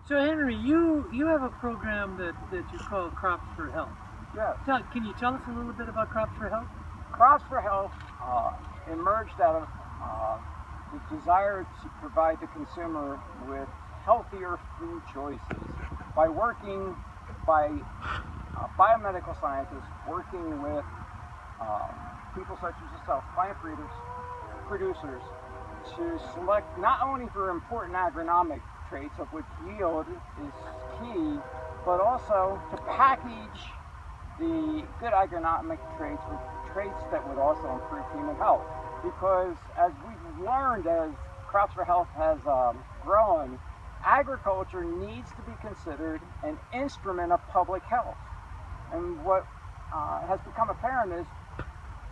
So Henry, you have a program that you call Crops for Health. Yes. Can you tell us a little bit about Crops for Health? Crops for Health emerged out of the desire to provide the consumer with healthier food choices by working by biomedical scientists, working with people such as yourself, plant breeders, producers, to select not only for important agronomic traits of which yield is key, but also to package the good agronomic traits with traits that would also improve human health. Because as we've learned, as Crops for Health has grown, agriculture needs to be considered an instrument of public health. And what has become apparent is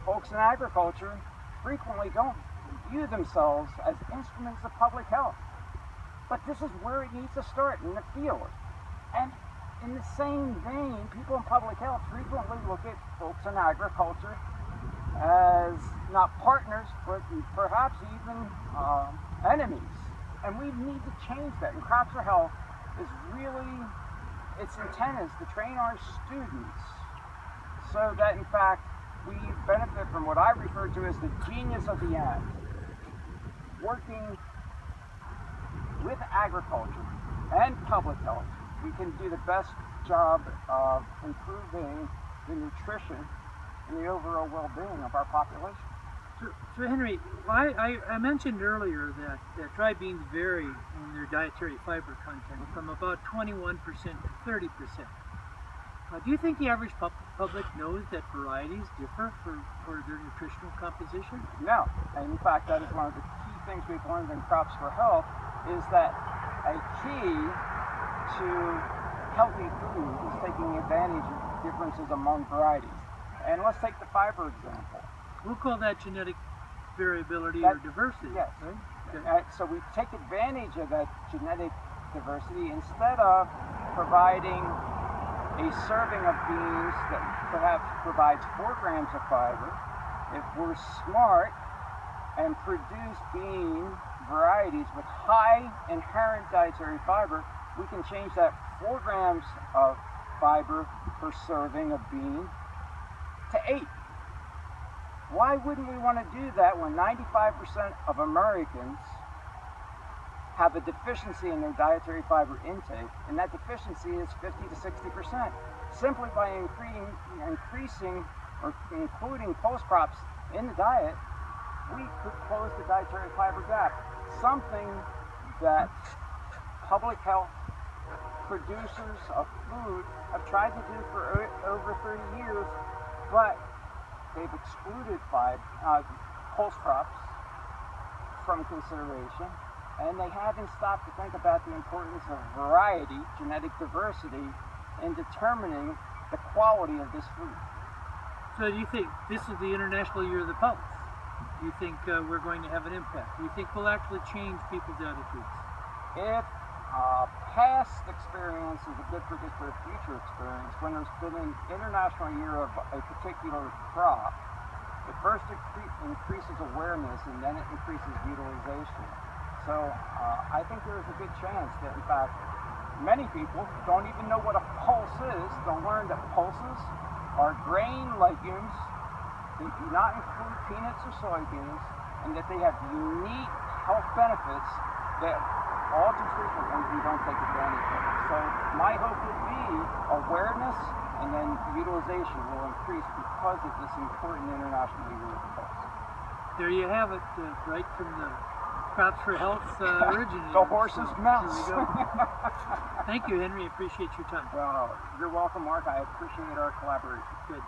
folks in agriculture frequently don't view themselves as instruments of public health. But this is where it needs to start, in the field. And in the same vein, people in public health frequently look at folks in agriculture as not partners, but perhaps even enemies. And we need to change that. And Crops for Health is really, its intent is to train our students so that, in fact, we benefit from what I refer to as the genius of the end. Working with agriculture and public health, we can do the best job of improving the nutrition and the overall well-being of our population. So Henry, I mentioned earlier that dry beans vary in their dietary fiber content from about 21% to 30%. Do you think the average public knows that varieties differ for their nutritional composition? No, and in fact that is one of the key things we've learned in Crops for Health, is that a key to healthy food is taking advantage of differences among varieties. And let's take the fiber example. We'll call that genetic variability or diversity. Yes. Right? Okay. So we take advantage of that genetic diversity instead of providing a serving of beans that perhaps provides 4 grams of fiber. If we're smart and produce bean varieties with high inherent dietary fiber, we can change that 4 grams of fiber per serving of bean to 8. Why wouldn't we want to do that when 95% of Americans have a deficiency in their dietary fiber intake, and that deficiency is 50 to 60%. Simply by increasing or including post crops in the diet, we could close the dietary fiber gap. Something that public health producers of food have tried to do for over 30 years, but they've excluded post crops from consideration. And they haven't stopped to think about the importance of variety, genetic diversity, in determining the quality of this food. So do you think this is the International Year of the Pulse? Do you think we're going to have an impact? Do you think we'll actually change people's attitudes? If past experience is a good predictor of future experience, when there's been an International Year of a particular crop, it first increases awareness and then it increases utilization. So I think there's a good chance that, in fact, many people don't even know what a pulse is. They'll learn that pulses are grain legumes. They do not include peanuts or soybeans, and that they have unique health benefits that all too frequently we don't take advantage of. So my hope would be awareness and then utilization will increase because of this important International Year of the Pulse. There you have it, right from the Crops for Health originated. The horse's mouth. Thank you, Henry. Appreciate your time. Well, you're welcome, Mark. I appreciate our collaboration. Good.